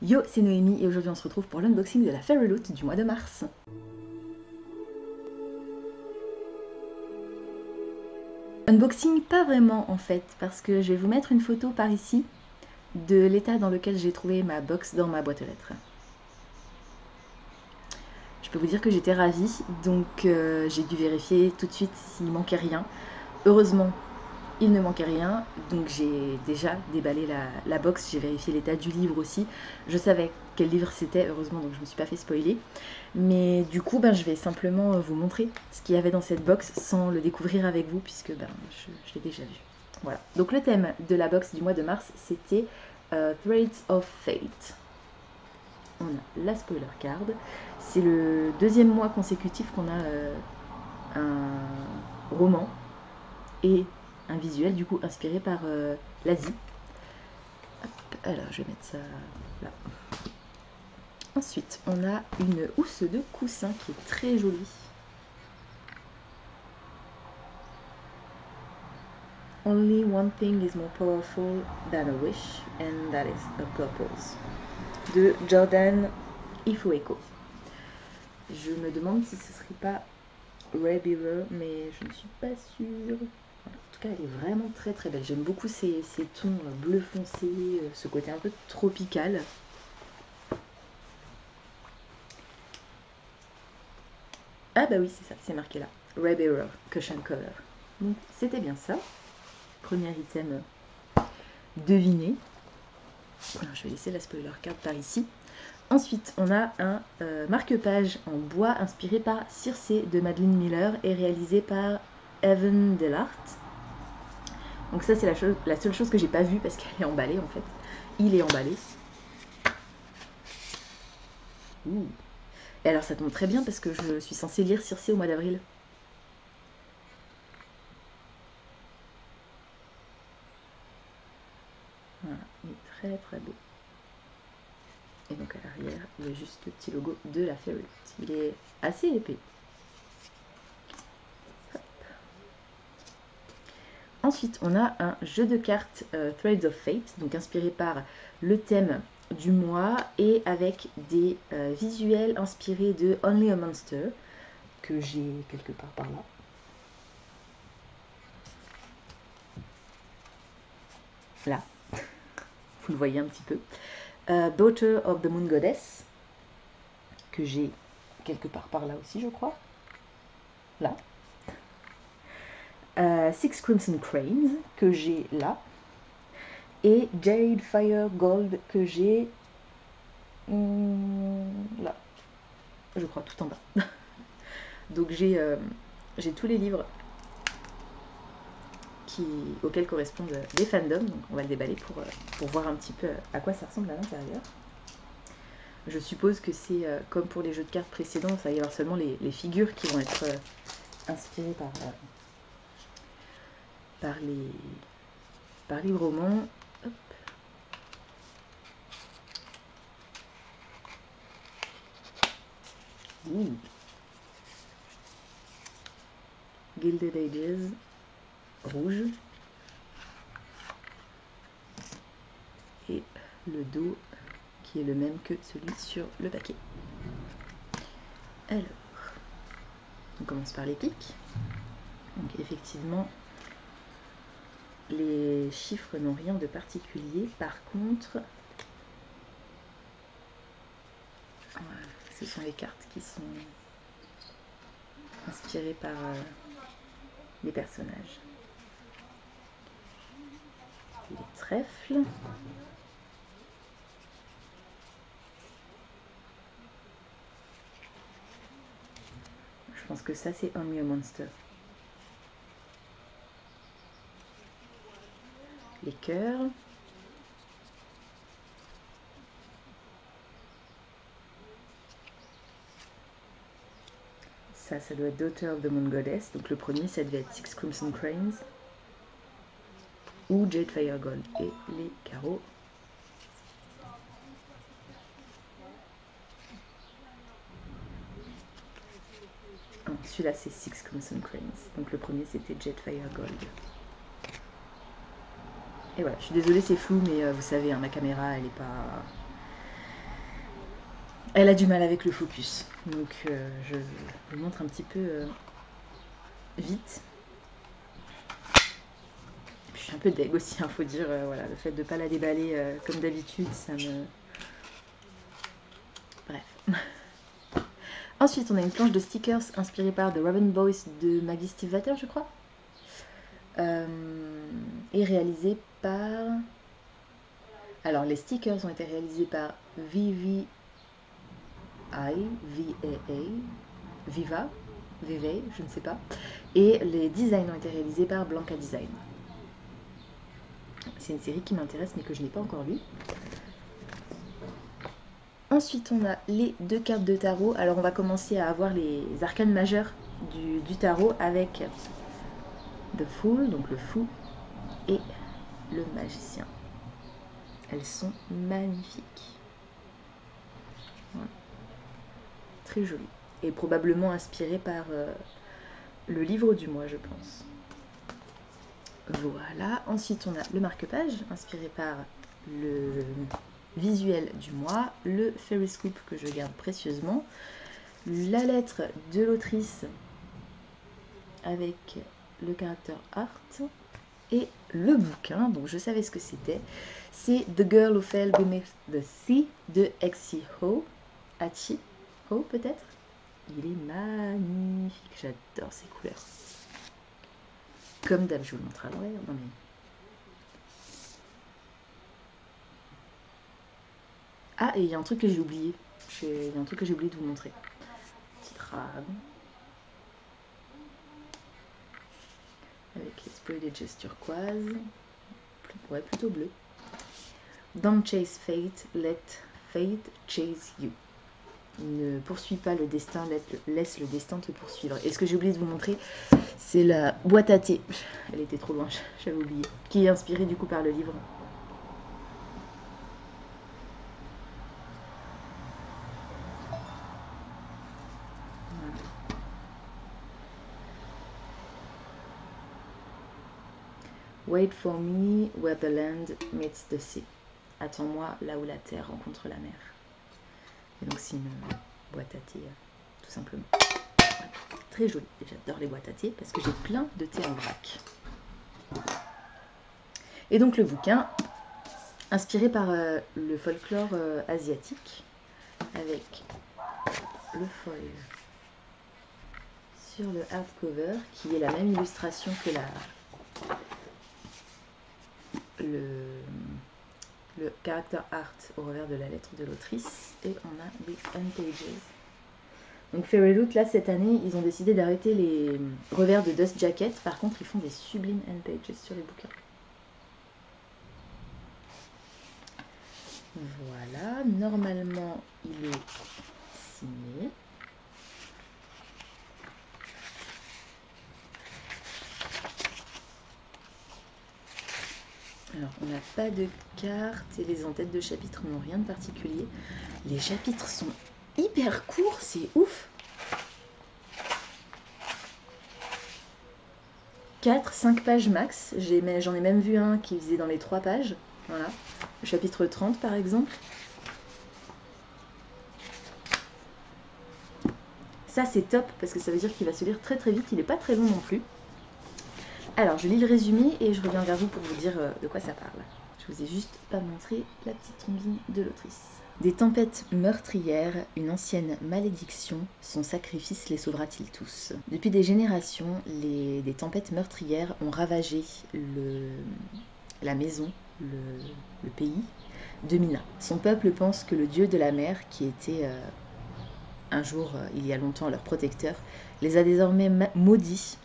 Yo, c'est Noémie et aujourd'hui on se retrouve pour l'unboxing de la Fairy Loot du mois de mars. Unboxing pas vraiment en fait, parce que je vais vous mettre une photo par ici de l'état dans lequel j'ai trouvé ma box dans ma boîte aux lettres. Je peux vous dire que j'étais ravie, donc j'ai dû vérifier tout de suite s'il manquait rien. Heureusement, il ne manquait rien, donc j'ai déjà déballé la box, j'ai vérifié l'état du livre aussi. Je savais quel livre c'était, heureusement, donc je ne me suis pas fait spoiler. Mais du coup, je vais simplement vous montrer ce qu'il y avait dans cette box sans le découvrir avec vous, puisque je l'ai déjà vu. Voilà. Donc le thème de la box du mois de mars, c'était Threads of Fate. On a la spoiler card. C'est le deuxième mois consécutif qu'on a un roman et un visuel du coup inspiré par l'Asie. Alors je vais mettre ça là. Ensuite on a une housse de coussin qui est très jolie. Only one thing is more powerful than a wish, and that is a purpose. De Jordan Ifueko. Je me demande si ce serait pas Ray Beaver, mais je ne suis pas sûre. En tout cas, elle est vraiment très très belle. J'aime beaucoup ces tons bleu foncé, ce côté un peu tropical. Ah bah oui, c'est ça, c'est marqué là. Ray Bearer, Cushion Cover. Donc c'était bien ça. Premier item deviné. Alors, je vais laisser la spoiler card par ici. Ensuite, on a un marque-page en bois inspiré par Circé de Madeline Miller et réalisé par Evan Delart. Donc ça, c'est la seule chose que j'ai pas vue parce qu'elle est emballée en fait. Il est emballé. Ouh. Et alors ça tombe très bien parce que je suis censée lire Circé au mois d'avril. Voilà, il est très très beau. Et donc à l'arrière, il y a juste le petit logo de la Fairy Loot. Il est assez épais. Hop. Ensuite, on a un jeu de cartes Threads of Fate, donc inspiré par le thème du mois et avec des visuels inspirés de Only a Monster, que j'ai quelque part par là. Là, vous le voyez un petit peu. Daughter of the Moon Goddess, que j'ai quelque part par là aussi, je crois. Là. Six Crimson Cranes, que j'ai là. Et Jade Fire Gold, que j'ai là. Je crois tout en bas. Donc j'ai tous les livres auxquels correspondent les fandoms. Donc on va le déballer pour voir un petit peu à quoi ça ressemble à l'intérieur. Je suppose que c'est comme pour les jeux de cartes précédents, ça va y avoir seulement les figures qui vont être inspirées par les romans. Hop. Ouh. Gilded Ages, rouge. Et le dos qui est le même que celui sur le paquet. Alors, on commence par les pics. Donc effectivement, les chiffres n'ont rien de particulier. Par contre, voilà, ce sont les cartes qui sont inspirées par les personnages. Les trèfles. Je pense que ça c'est Only a Monster. Les cœurs. Ça doit être Daughter of the Moon Goddess. Donc le premier, ça devait être Six Crimson Cranes. Ou Jade Fire Gold. Et les carreaux. Celui-là, c'est Six Crimson Cranes. Donc le premier, c'était Jade Fire Gold. Et voilà, je suis désolée, c'est flou, mais vous savez, hein, ma caméra, elle est pas... Elle a du mal avec le focus, donc je vous montre un petit peu vite. Je suis un peu deg aussi, faut dire, voilà, le fait de ne pas la déballer comme d'habitude, ça me... Bref. Ensuite, on a une planche de stickers inspirée par The Raven Boys de Maggie Stiefvater, je crois. Et réalisée par... Alors, les stickers ont été réalisés par VVA, Viva, je ne sais pas. Et les designs ont été réalisés par Blanca Design. C'est une série qui m'intéresse mais que je n'ai pas encore lue. Ensuite, on a les 2 cartes de tarot. Alors, on va commencer à avoir les arcanes majeures du tarot avec The Fool, donc le fou, et le magicien. Elles sont magnifiques. Voilà. Très jolies. Et probablement inspirées par le livre du mois, je pense. Voilà. Ensuite, on a le marque-page, inspiré par le visuel du mois, le Fairy Scoop que je garde précieusement, la lettre de l'autrice avec le caractère art et le bouquin, donc je savais ce que c'était. C'est The Girl Who Fell Beneath the Sea de Exie Ho, Hachi Ho peut-être. Il est magnifique, j'adore ces couleurs. Comme d'hab, je vous le montre à l'envers. Non mais... Ah, et il y a un truc que j'ai oublié. Il y a un truc que j'ai oublié de vous montrer. Petit dragon. Avec les spoiled turquoise. Ouais, plutôt bleu. Don't chase fate, let fate chase you. Ne poursuis pas le destin, laisse le destin te poursuivre. Et ce que j'ai oublié de vous montrer, c'est la boîte à thé. Elle était trop loin, j'avais oublié. Qui est inspirée du coup par le livre. Wait for me where the land meets the sea. Attends-moi là où la terre rencontre la mer. Et donc c'est une boîte à thé, tout simplement. Voilà. Très jolie. J'adore les boîtes à thé parce que j'ai plein de thé en vrac. Et donc le bouquin, inspiré par le folklore asiatique, avec le foil sur le hardcover, qui est la même illustration que le character art au revers de la lettre de l'autrice. Et on a des end pages. Donc Fairy Loot, là, cette année, ils ont décidé d'arrêter les revers de Dust Jacket. Par contre, ils font des sublimes end pages sur les bouquins. Voilà, normalement, il est signé. Alors, on n'a pas de carte et les en-têtes de chapitres n'ont rien de particulier. Les chapitres sont hyper courts, c'est ouf. 4-5 pages max. J'en ai même vu un qui faisait dans les 3 pages. Voilà. Le chapitre 30 par exemple. Ça c'est top parce que ça veut dire qu'il va se lire très très vite. Il n'est pas très long non plus. Alors je lis le résumé et je reviens vers vous pour vous dire de quoi ça parle. Je vous ai juste pas montré la petite tombine de l'autrice. Des tempêtes meurtrières, une ancienne malédiction, son sacrifice les sauvera-t-il tous? Depuis des générations, des tempêtes meurtrières ont ravagé la maison, le pays de Mina. Son peuple pense que le dieu de la mer, qui était un jour, il y a longtemps, leur protecteur, les a désormais maudits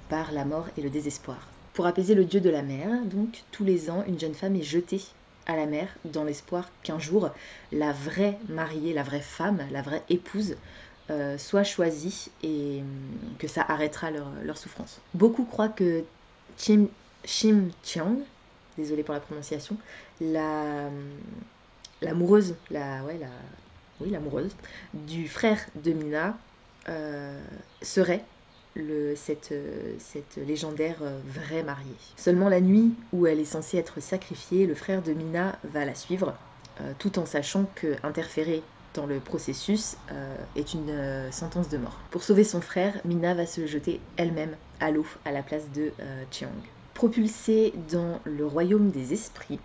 par la mort et le désespoir. Pour apaiser le dieu de la mer, donc, tous les ans, une jeune femme est jetée à la mer dans l'espoir qu'un jour, la vraie mariée, la vraie femme, la vraie épouse soit choisie et que ça arrêtera leur souffrance. Beaucoup croient que Shim Chiang, désolée pour la prononciation, l'amoureuse, l'amoureuse du frère de Mina serait cette légendaire vraie mariée. Seulement la nuit où elle est censée être sacrifiée, le frère de Mina va la suivre, tout en sachant que interférer dans le processus est une sentence de mort. Pour sauver son frère, Mina va se jeter elle-même à l'eau à la place de Cheong. Propulsée dans le royaume des esprits,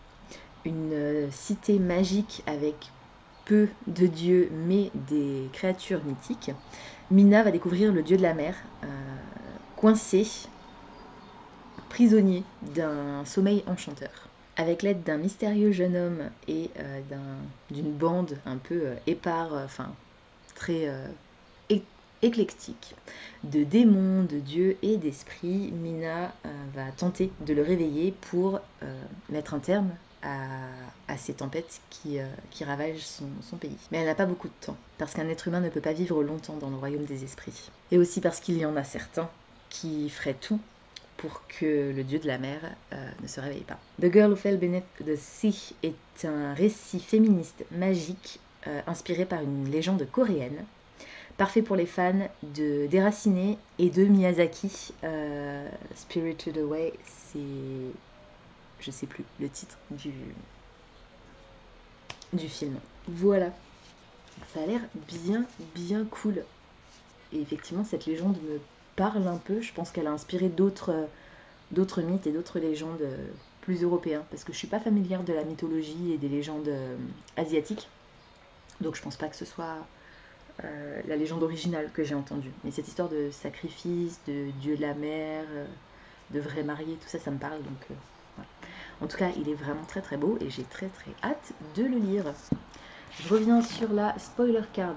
une cité magique avec peu de dieux mais des créatures mythiques, Mina va découvrir le dieu de la mer, coincé, prisonnier d'un sommeil enchanteur. Avec l'aide d'un mystérieux jeune homme et d'une bande un peu épars, très éclectique, de démons, de dieux et d'esprits, Mina va tenter de le réveiller pour mettre un terme à ces tempêtes qui ravagent son pays. Mais elle n'a pas beaucoup de temps, parce qu'un être humain ne peut pas vivre longtemps dans le royaume des esprits. Et aussi parce qu'il y en a certains qui feraient tout pour que le dieu de la mer ne se réveille pas. The Girl Who Fell Beneath the Sea est un récit féministe magique inspiré par une légende coréenne, parfait pour les fans de Déraciné et de Miyazaki. Spirited Away, c'est... je sais plus le titre du film. Voilà, ça a l'air bien cool. Et effectivement, cette légende me parle un peu. Je pense qu'elle a inspiré d'autres mythes et d'autres légendes plus européens, parce que je suis pas familière de la mythologie et des légendes asiatiques, donc je pense pas que ce soit la légende originale que j'ai entendue. Mais cette histoire de sacrifice, de dieu de la mer, de vrais mariés, tout ça, ça me parle, donc voilà. En tout cas, il est vraiment très beau et j'ai très hâte de le lire. Je reviens sur la spoiler card.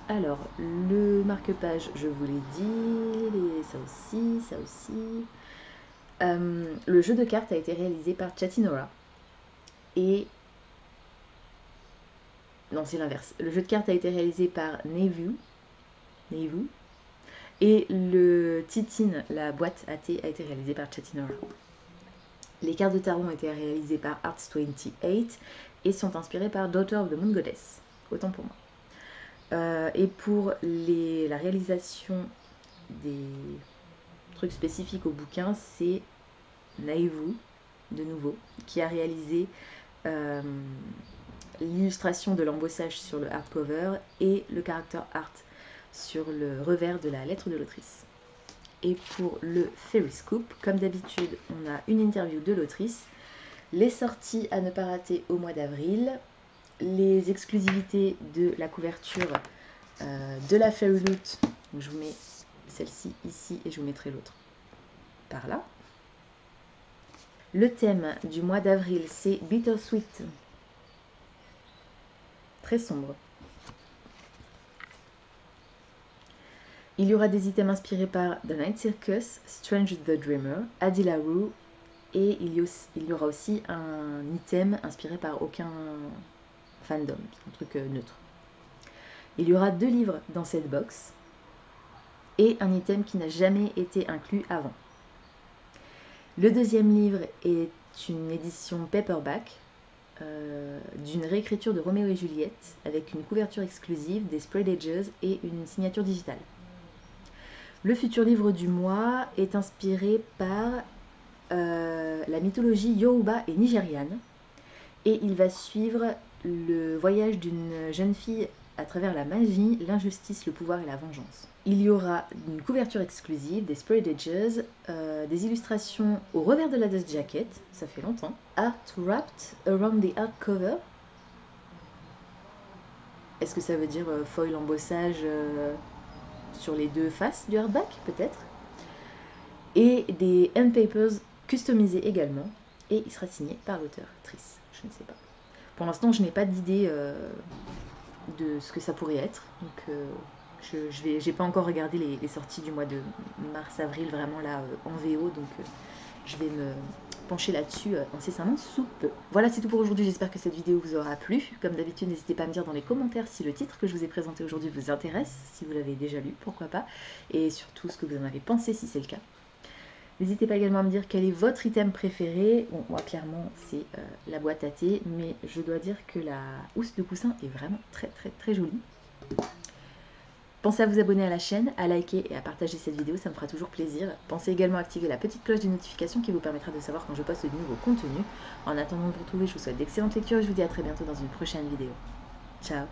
Alors, le marque-page, je vous l'ai dit, ça aussi. Le jeu de cartes a été réalisé par Chatinora. Et... non, c'est l'inverse. Le jeu de cartes a été réalisé par Neivu. Et le Titine, la boîte à thé, a été réalisée par Chatinora. Les cartes de tarot ont été réalisées par Arts28 et sont inspirées par Daughter of the Moon Goddess. Autant pour moi. Et pour la réalisation des trucs spécifiques au bouquin, c'est Naivu, de nouveau, qui a réalisé l'illustration de l'embossage sur le hardcover et le character art sur le revers de la lettre de l'autrice. Et pour le Fairy Scoop, comme d'habitude, on a une interview de l'autrice, les sorties à ne pas rater au mois d'avril, les exclusivités de la couverture de la Fairy Loot. Donc je vous mets celle-ci ici et je vous mettrai l'autre par là. Le thème du mois d'avril, c'est Bittersweet. Très sombre. Il y aura des items inspirés par The Night Circus, Strange the Dreamer, Adilaru, et il y aura aussi un item inspiré par aucun fandom, un truc neutre. Il y aura 2 livres dans cette box et un item qui n'a jamais été inclus avant. Le deuxième livre est une édition paperback d'une réécriture de Roméo et Juliette avec une couverture exclusive, des spread edges et une signature digitale. Le futur livre du mois est inspiré par la mythologie yoruba et nigériane et il va suivre le voyage d'une jeune fille à travers la magie, l'injustice, le pouvoir et la vengeance. Il y aura une couverture exclusive, des spread edges, des illustrations au revers de la dust jacket, ça fait longtemps, art wrapped around the hardcover. Est-ce que ça veut dire foil embossage sur les 2 faces du hardback, peut-être? Et des end papers customisés également, et il sera signé par l'auteur-trice, je ne sais pas. Pour l'instant, je n'ai pas d'idée de ce que ça pourrait être, donc j'ai pas encore regardé les sorties du mois de mars-avril vraiment là en VO, donc je vais me pencher là-dessus incessamment sous peu. Voilà, c'est tout pour aujourd'hui, j'espère que cette vidéo vous aura plu. Comme d'habitude, n'hésitez pas à me dire dans les commentaires si le titre que je vous ai présenté aujourd'hui vous intéresse, si vous l'avez déjà lu, pourquoi pas, et surtout ce que vous en avez pensé si c'est le cas. N'hésitez pas également à me dire quel est votre item préféré. Bon, moi clairement c'est la boîte à thé, mais je dois dire que la housse de coussin est vraiment très jolie. Pensez à vous abonner à la chaîne, à liker et à partager cette vidéo, ça me fera toujours plaisir. Pensez également à activer la petite cloche de notification qui vous permettra de savoir quand je poste de nouveaux contenus. En attendant de vous retrouver, je vous souhaite d'excellentes lectures et je vous dis à très bientôt dans une prochaine vidéo. Ciao!